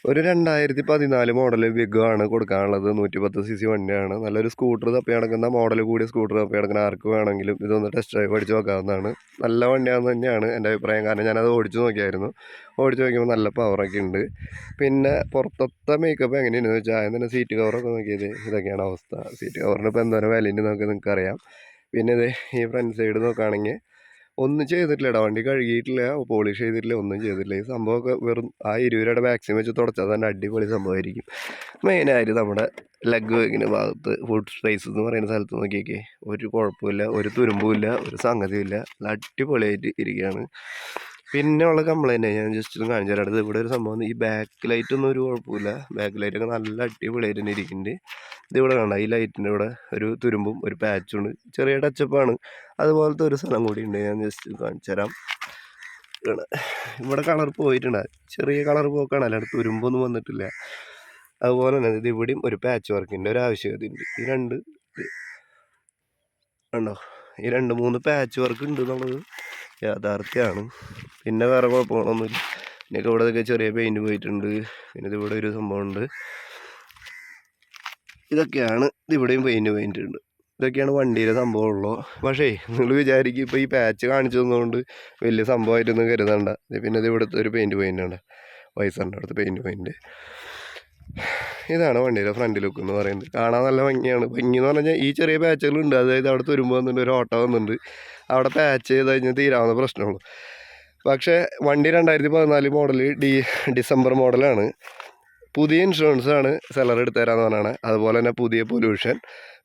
ഒരു 2014 മോഡൽ വിഗോ കൊടുക്കാനുള്ളത്. 110cc വണ്ടിയാണ്. നല്ലൊരു സ്കൂട്ടർ തപ്പി നടക്കുന്ന മോഡൽ കൂടിയ സ്കൂട്ടർ തപ്പി നടക്കുന്ന ആർക്ക് വേണമെങ്കിലും ഇതൊന്ന് ടെസ്റ്റ് ഡ്രൈവ് അടിച്ച് നോക്കാവുന്നതാണ്. നല്ല വണ്ടിയാണെന്ന് തന്നെയാണ് എൻ്റെ അഭിപ്രായം. കാരണം ഞാനത് ഓടിച്ച് നോക്കിയായിരുന്നു. ഓടിച്ച് നോക്കിയപ്പോൾ നല്ല പവറൊക്കെ ഉണ്ട്. പിന്നെ പുറത്തത്തെ മേക്കപ്പ് എങ്ങനെയാണെന്ന് വെച്ചാൽ ആദ്യം തന്നെ സീറ്റ് കവറൊക്കെ നോക്കിയത് ഇതൊക്കെയാണ് അവസ്ഥ. സീറ്റ് കവറിന് ഇപ്പോൾ എന്തോരം വിലയുണ്ട് നിങ്ങൾക്ക് അറിയാം. പിന്നെ ഇത് ഈ ഫ്രണ്ട് സൈഡ് നോക്കുകയാണെങ്കിൽ ഒന്നും ചെയ്തിട്ടില്ലടാ, വണ്ടി കഴുകിയിട്ടില്ല, പോളിഷ് ചെയ്തിട്ടില്ല, ഒന്നും ചെയ്തിട്ടില്ല. ഈ സംഭവമൊക്കെ വെറും ആ 20 രൂപയുടെ വാക്സിൻ വെച്ച് തുടച്ചാൽ തന്നെ അടിപൊളി സംഭവമായിരിക്കും. മെയിനായിട്ട് നമ്മുടെ ലെഗ് വെക്കിന് ഭാഗത്ത് ഫുഡ് സ്പേസ് എന്ന് പറയുന്ന സ്ഥലത്ത് നോക്കിയൊക്കെ ഒരു കുഴപ്പമില്ല, ഒരു തുരുമ്പുമില്ല, ഒരു സംഗതിയില്ല, നല്ല അടിപൊളിയായിട്ട് ഇരിക്കുകയാണ്. പിന്നെ ഉള്ള കംപ്ലൈൻറ്റ് ഞാൻ ജസ്റ്റ് ഒന്ന് കാണിച്ചു തരാം. ഇവിടെ ഒരു സംഭവം, ഈ ബാക്ക് ലൈറ്റൊന്നും ഒരു കുഴപ്പമില്ല. ബാക്ക് ലൈറ്റൊക്കെ നല്ല അടിപൊളിയായിട്ട് തന്നെ ഇരിക്കുന്നുണ്ട്. ഇതിവിടെ കാണാം, ഈ ലൈറ്റിൻ്റെ ഇവിടെ ഒരു തുരുമ്പും ഒരു പാച്ചുണ്ട്, ചെറിയ ടച്ചപ്പാണ്. അതുപോലത്തെ ഒരു സ്ഥലം കൂടി ഉണ്ട്, ഞാൻ ജസ്റ്റ് കാണിച്ചു തരാം. ഇവിടെ കളർ പോയിട്ടുണ്ട്, ചെറിയ കളർ പോക്കാണ്, അല്ലാണ്ട് തുരുമ്പൊന്നും വന്നിട്ടില്ല. അതുപോലെ തന്നെ ഇത് ഇവിടെയും ഒരു പാച്ച് വർക്കിൻ്റെ ഒരു ആവശ്യകത ഉണ്ട്. ഈ രണ്ട് ഉണ്ടോ, ഈ 2-3 പാച്ച് വർക്ക് ഉണ്ട് എന്നുള്ളത് യാഥാർത്ഥ്യമാണ്. പിന്നെ വേറെ കുഴപ്പങ്ങളൊന്നുമില്ല. പിന്നെയൊക്കെ ഇവിടെയൊക്കെ ചെറിയ പെയിൻറ്റ് പോയിട്ടുണ്ട്. പിന്നെ ഇതിവിടെ ഒരു സംഭവമുണ്ട്, ഇതൊക്കെയാണ്. ഇതിവിടെയും പെയിൻറ്റ് പോയിട്ടുണ്ട്. ഇതൊക്കെയാണ് വണ്ടിയിലെ സംഭവമുള്ളൂ. പക്ഷേ നിങ്ങൾ വിചാരിക്കും ഇപ്പോൾ ഈ പാച്ച് കാണിച്ചു തന്നുകൊണ്ട് വലിയ സംഭവമായിട്ടൊന്നും കരുതണ്ട. പിന്നെ ഇത് ഇവിടുത്തെ ഒരു പെയിൻറ്റ് പോയിൻ്റാണ്, വൈസറിൻ്റെ അടുത്ത് പെയിൻറ്റ് പോയിൻ്റ്. ഇതാണ് വണ്ടിയുടെ ഫ്രണ്ട് ലുക്ക് എന്ന് പറയുന്നത്. കാണാൻ നല്ല ഭംഗിയാണ്. ഭംഗി എന്ന് പറഞ്ഞാൽ ഈ ചെറിയ പാച്ചുകളുണ്ട്, അതായത് അവിടെ തുരുമ്പ് വന്നിട്ടുണ്ട്, ഒരു ഓട്ടോ വന്നിട്ടുണ്ട്, അവിടെ പാച്ച് ചെയ്ത് കഴിഞ്ഞാൽ തീരാവുന്ന പ്രശ്നമുള്ളൂ. പക്ഷേ വണ്ടി 2014 മോഡൽ ഡിസംബർ മോഡലാണ്. പുതിയ ഇൻഷുറൻസാണ് സെല്ലർ എടുത്തു തരാമെന്ന് പറഞ്ഞാണ്. അതുപോലെ തന്നെ പുതിയ പൊല്യൂഷൻ.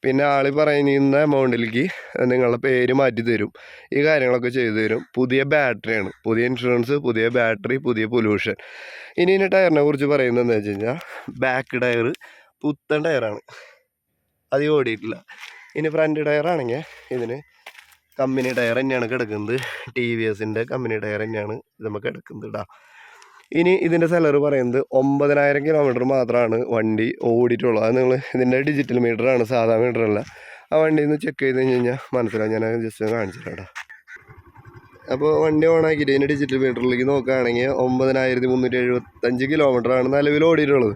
പിന്നെ ആൾ പറയുന്ന എമൗണ്ടിലേക്ക് നിങ്ങളുടെ പേര് മാറ്റി തരും, ഈ കാര്യങ്ങളൊക്കെ ചെയ്തു തരും. പുതിയ ബാറ്ററിയാണ്, പുതിയ ഇൻഷുറൻസ്, പുതിയ ബാറ്ററി, പുതിയ പൊല്യൂഷൻ. ഇനി ടയറിനെ കുറിച്ച് പറയുന്നത് എന്താ വെച്ച് കഴിഞ്ഞാൽ, ബാക്ക് ടയർ പുത്തൻ ടയറാണ്, അത് ഓടിയിട്ടില്ല. ഇനി ഫ്രണ്ട് ടയറാണെങ്കിൽ ഇതിന് കമ്പനി ടയർ തന്നെയാണ് കിടക്കുന്നത്. TVSൻ്റെ കമ്പനി ടയർ തന്നെയാണ് ഇത് നമുക്ക് കിടക്കുന്നത് കേട്ടോ. ഇനി ഇതിൻ്റെ സെലർ പറയുന്നത് 9000 കിലോമീറ്റർ മാത്രമാണ് വണ്ടി ഓടിയിട്ടുള്ളൂ. അത് നിങ്ങൾ ഇതിൻ്റെ ഡിജിറ്റൽ മീറ്ററാണ്, സാധാ മീറ്ററല്ല. ആ വണ്ടിയിൽ നിന്ന് ചെക്ക് ചെയ്ത് കഴിഞ്ഞാൽ മനസ്സിലാവും. ഞാൻ ജസ്റ്റ് കാണിച്ചു തരാം. അപ്പോൾ വണ്ടി ഓണാക്കിയിട്ട് ഇതിൻ്റെ ഡിജിറ്റൽ മീറ്ററിലേക്ക് നോക്കുകയാണെങ്കിൽ 9375 കിലോമീറ്ററാണ് നിലവിൽ ഓടിയിട്ടുള്ളത്.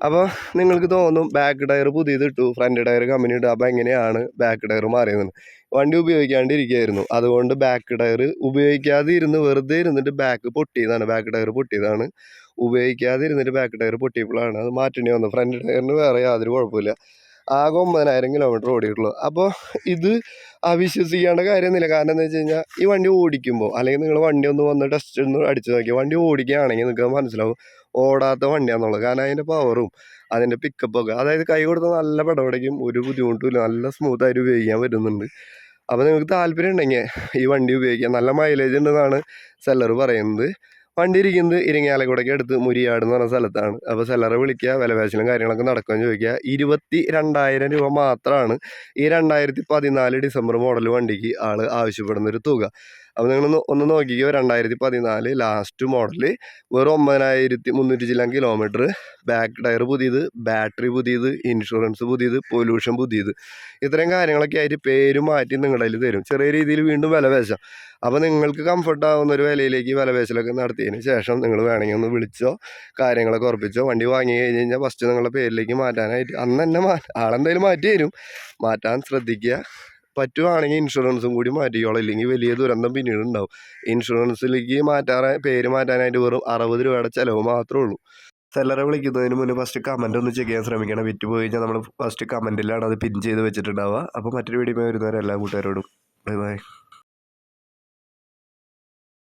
അപ്പോൾ നിങ്ങൾക്ക് തോന്നും ബാക്ക് ടയർ പുതിയത് ഇട്ടു, ഫ്രണ്ട് ടയർ കമ്പനി ഇട്ടു, അപ്പോൾ എങ്ങനെയാണ് ബാക്ക് ടയർ മാറിയതെന്ന്. വണ്ടി ഉപയോഗിക്കാണ്ടിരിക്കുകയായിരുന്നു, അതുകൊണ്ട് ബാക്ക് ടയർ ഉപയോഗിക്കാതെ ഇരുന്ന് വെറുതെ ഇരുന്നിട്ട് ബാക്ക് ടയർ പൊട്ടിയതാണ്. ഉപയോഗിക്കാതെ ഇരുന്നിട്ട് ബാക്ക് ടയർ പൊട്ടിയപ്പോഴാണ് അത് മാറ്റേണ്ടി വന്നത്. ഫ്രണ്ട് ടയറിന് വേറെ യാതൊരു കുഴപ്പമില്ല. ആകെ 9000 കിലോമീറ്റർ ഓടിയിട്ടുള്ളൂ. അപ്പോൾ ഇത് അവിശ്വസിക്കേണ്ട കാര്യമൊന്നുമില്ല. കാരണം എന്താ വെച്ച് കഴിഞ്ഞാൽ, ഈ വണ്ടി ഓടിക്കുമ്പോൾ, അല്ലെങ്കിൽ നിങ്ങൾ വണ്ടി ഒന്ന് വന്ന് ടെസ്റ്റ് ഒന്ന് അടിച്ച് നോക്കിയാൽ, വണ്ടി ഓടിക്കുകയാണെങ്കിൽ നിങ്ങൾക്ക് മനസ്സിലാവും ഓടാത്ത വണ്ടിയാണെന്നുള്ളത്. കാരണം അതിൻ്റെ പവറും അതിൻ്റെ പിക്കപ്പൊക്കെ, അതായത് കൈ കൊടുത്താൽ നല്ല പടപടയ്ക്കും, ഒരു ബുദ്ധിമുട്ടുമില്ല, നല്ല സ്മൂത്തായിട്ട് ഉപയോഗിക്കാൻ പറ്റുന്നുണ്ട്. അപ്പോൾ നിങ്ങൾക്ക് താല്പര്യം ഉണ്ടെങ്കിൽ ഈ വണ്ടി ഉപയോഗിക്കാം. നല്ല മൈലേജ് ഉണ്ടെന്നാണ് സെല്ലർ പറയുന്നത്. വണ്ടി ഇരിക്കുന്നത് ഇരിങ്ങാലക്കുടയ്ക്ക് അടുത്ത് മുരിയാട് എന്ന് പറഞ്ഞ സ്ഥലത്താണ്. അപ്പോൾ സെല്ലറെ വിളിക്കുക, വിലപേശലും കാര്യങ്ങളൊക്കെ നടക്കുമെന്ന് ചോദിക്കുക. 22,000 രൂപ മാത്രമാണ് ഈ 2014 ഡിസംബർ മോഡൽ വണ്ടിക്ക് ആൾ ആവശ്യപ്പെടുന്നൊരു തുക. അപ്പോൾ നിങ്ങൾ ഒന്ന് നോക്കിക്കോ, 2014 ലാസ്റ്റ് മോഡൽ, വെറും 9300 ചില്ലാൻ കിലോമീറ്റർ, ബാക്ക് ടയർ പുതിയത്, ബാറ്ററി പുതിയത്, ഇൻഷുറൻസ് പുതിയത്, പൊല്യൂഷൻ പുതിയത്, ഇത്രയും കാര്യങ്ങളൊക്കെ ആയിട്ട് പേര് മാറ്റി നിങ്ങളുടെ കയ്യിൽ തരും. ചെറിയ രീതിയിൽ വീണ്ടും വിലപേശാം. അപ്പോൾ നിങ്ങൾക്ക് കംഫർട്ടാവുന്ന ഒരു വിലയിലേക്ക് വിലപേശലൊക്കെ നടത്തിയതിന് ശേഷം നിങ്ങൾ വേണമെങ്കിൽ ഒന്ന് വിളിച്ചോ, കാര്യങ്ങളൊക്കെ ഉറപ്പിച്ചോ. വണ്ടി വാങ്ങി കഴിഞ്ഞ് കഴിഞ്ഞാൽ ഫസ്റ്റ് നിങ്ങളുടെ പേരിലേക്ക് മാറ്റാനായിട്ട് അന്ന് തന്നെ ആളെന്തായാലും മാറ്റി തരും. മാറ്റാൻ ശ്രദ്ധിക്കുക. പറ്റുവാണെങ്കിൽ ഇൻഷുറൻസും കൂടി മാറ്റിക്കോളാം, ഇല്ലെങ്കിൽ വലിയ ദുരന്തം പിന്നീട് ഉണ്ടാവും. ഇൻഷുറൻസിലേക്ക് പേര് മാറ്റാനായിട്ട് വെറും 60 രൂപയുടെ ചിലവ് മാത്രമേ ഉള്ളൂ. സെല്ലറെ വിളിക്കുന്നതിന് മുന്നേ ഫസ്റ്റ് കമൻറ്റ് ഒന്ന് ചെക്ക് ചെയ്യാൻ ശ്രമിക്കണം. വിറ്റ് പോയി കഴിഞ്ഞാൽ നമ്മൾ ഫസ്റ്റ് കമൻറ്റിലാണ് അത് പിൻ ചെയ്ത് വെച്ചിട്ടുണ്ടാവുക. അപ്പോൾ മറ്റൊരു വീഡിയോ വരുന്നവരെ എല്ലാ കൂട്ടുകാരോടും ബൈ ബൈ.